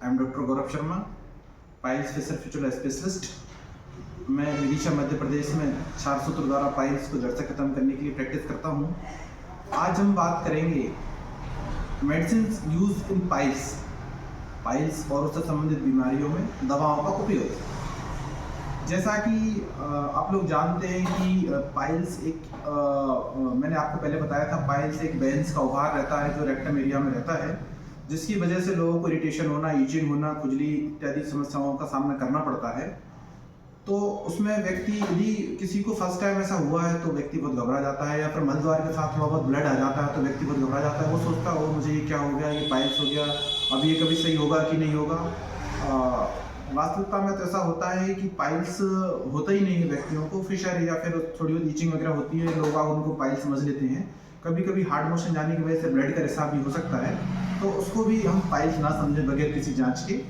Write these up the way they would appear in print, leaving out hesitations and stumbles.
I am doctor Gaurav Sharma, piles phasor fistula specialist. मैं विदिशा मध्य प्रदेश में क्षार सूत्र द्वारा पाइल्स को जड़ से खत्म करने के लिए प्रैक्टिस करता हूँ। आज हम बात करेंगे मेडिसिन यूज इन पाइल्स और उससे संबंधित बीमारियों में दवाओं का उपयोग। जैसा कि आप लोग जानते हैं कि पाइल्स मैंने आपको पहले बताया था, पाइल्स एक बेंस का उभार रहता है जो रेक्टम एरिया में रहता है, जिसकी वजह से लोगों को इरिटेशन होना, ईचिंग होना, खुजली इत्यादि समस्याओं का सामना करना पड़ता है। तो उसमें व्यक्ति, यदि किसी को फर्स्ट टाइम ऐसा हुआ है तो व्यक्ति बहुत घबरा जाता है, या फिर मलद्वार के साथ थोड़ा बहुत ब्लड आ जाता है तो व्यक्ति बहुत घबरा जाता है। वो सोचता है मुझे ये क्या हो गया, ये पाइल्स हो गया, अब ये कभी सही होगा कि नहीं होगा। वास्तविकता में तो ऐसा होता है कि पाइल्स होता ही नहीं है व्यक्तियों को, फिशर या फिर थोड़ी बहुत ईचिंग वगैरह होती है, लोग उनको पाइल्स समझ लेते हैं। कभी कभी हार्ड मोशन जाने की वजह से ब्लड का रिसाव भी हो सकता है, तो उसको भी हम पाइल्स ना समझें बगैर किसी जांच के।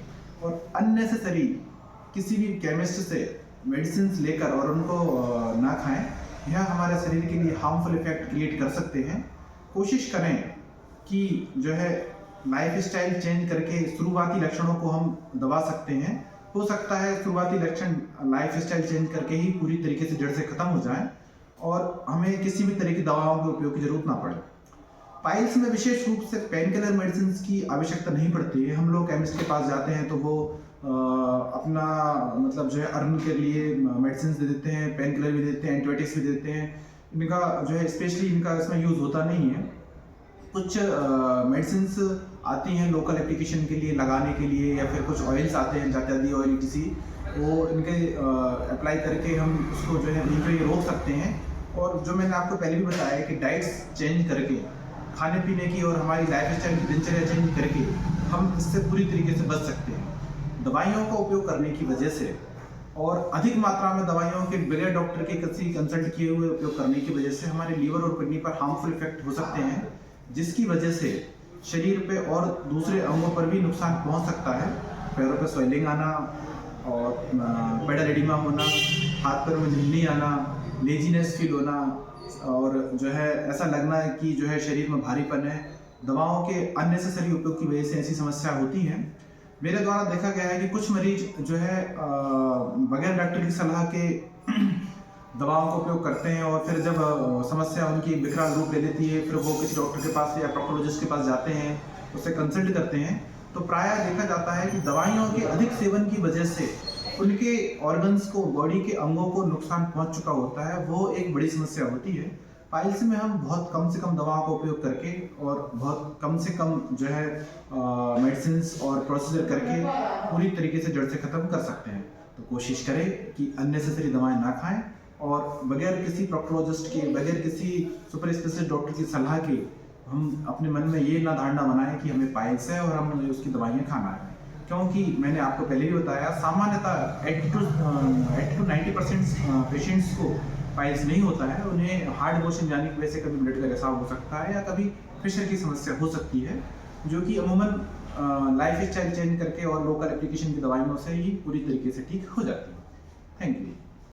और अननेसेसरी किसी भी केमिस्ट से मेडिसिन लेकर और उनको ना खाएं, यह हमारे शरीर के लिए हार्मफुल इफेक्ट क्रिएट कर सकते हैं। कोशिश करें कि जो है लाइफ स्टाइल चेंज करके शुरुआती लक्षणों को हम दबा सकते हैं। हो सकता है शुरुआती लक्षण लाइफ स्टाइल चेंज करके ही पूरी तरीके से जड़ से खत्म हो जाए और हमें किसी भी तरह की दवाओं के उपयोग की जरूरत ना पड़े। पाइल्स में विशेष रूप से पेन किलर मेडिसिन की आवश्यकता नहीं पड़ती है। हम लोग केमिस्ट के पास जाते हैं तो वो अपना मतलब जो है अर्न के लिए मेडिसिन दे देते हैं, पेन किलर भी देते हैं, एंटीबायोटिक्स भी देते हैं। इनका जो है स्पेशली इनका इसमें यूज़ होता नहीं है। कुछ मेडिसिन आती हैं लोकल एप्लीकेशन के लिए, लगाने के लिए, या फिर कुछ ऑयल्स आते हैं जात्यादी ऑयल किसी, वो इनके अप्लाई करके हम उसको जो है वहीं पर रोक सकते हैं। और जो मैंने आपको पहले भी बताया कि डाइट्स चेंज करके, खाने पीने की और हमारी लाइफ स्टाइल की दिनचर्या चेंज करके हम इससे पूरी तरीके से बच सकते हैं। दवाइयों का उपयोग करने की वजह से और अधिक मात्रा में दवाइयों के बगैर डॉक्टर के किसी कंसल्ट किए हुए उपयोग करने की वजह से हमारे लीवर और किडनी पर हार्मफुल इफेक्ट हो सकते हैं, जिसकी वजह से शरीर पे और दूसरे अंगों पर भी नुकसान पहुंच सकता है। पैरों पे स्वेलिंग आना और पेडल एडिमा होना, हाथ पैरों में झिल्ली आना, लेजीनेस फील होना, और जो है ऐसा लगना है कि जो है शरीर में भारीपन है। दवाओं के अननेसेसरी उपयोग की वजह से ऐसी समस्या होती है। मेरे द्वारा देखा गया है कि कुछ मरीज जो है बगैर डॉक्टर की सलाह के दवाओं का उपयोग करते हैं, और फिर जब समस्या उनकी विकराल रूप ले लेती है, फिर वो किसी डॉक्टर के पास या प्रोक्टोलॉजिस्ट के पास जाते हैं, उससे कंसल्ट करते हैं, तो प्रायः देखा जाता है कि दवाइयों के अधिक सेवन की वजह से उनके ऑर्गन्स को, बॉडी के अंगों को नुकसान पहुंच चुका होता है। वो एक बड़ी समस्या होती है। पाइल्स में हम बहुत कम से कम दवाओं का उपयोग करके और बहुत कम से कम जो है मेडिसिन और प्रोसीजर करके पूरी तरीके से जड़ से ख़त्म कर सकते हैं। तो कोशिश करें कि अननेसेसरी दवाएं ना खाएं, और बगैर किसी प्रोक्टोलॉजिस्ट के, बगैर किसी सुपर स्पेशलिस्ट डॉक्टर की सलाह के हम अपने मन में ये ना धारणा बनाएं कि हमें पाइल्स है और हमें उसकी दवाइयाँ खाना है। क्योंकि मैंने आपको पहले भी बताया, सामान्यतः 80 to 90% पेशेंट्स को पाइल्स नहीं होता है। उन्हें हार्ड मोशन जाने की वजह से कभी ब्लड का रिसाव हो सकता है, या कभी प्रेशर की समस्या हो सकती है, जो कि अमूमन लाइफ स्टाइल चेंज करके और लोकल एप्लीकेशन की दवाइयों से ही पूरी तरीके से ठीक हो जाती है। Thank you.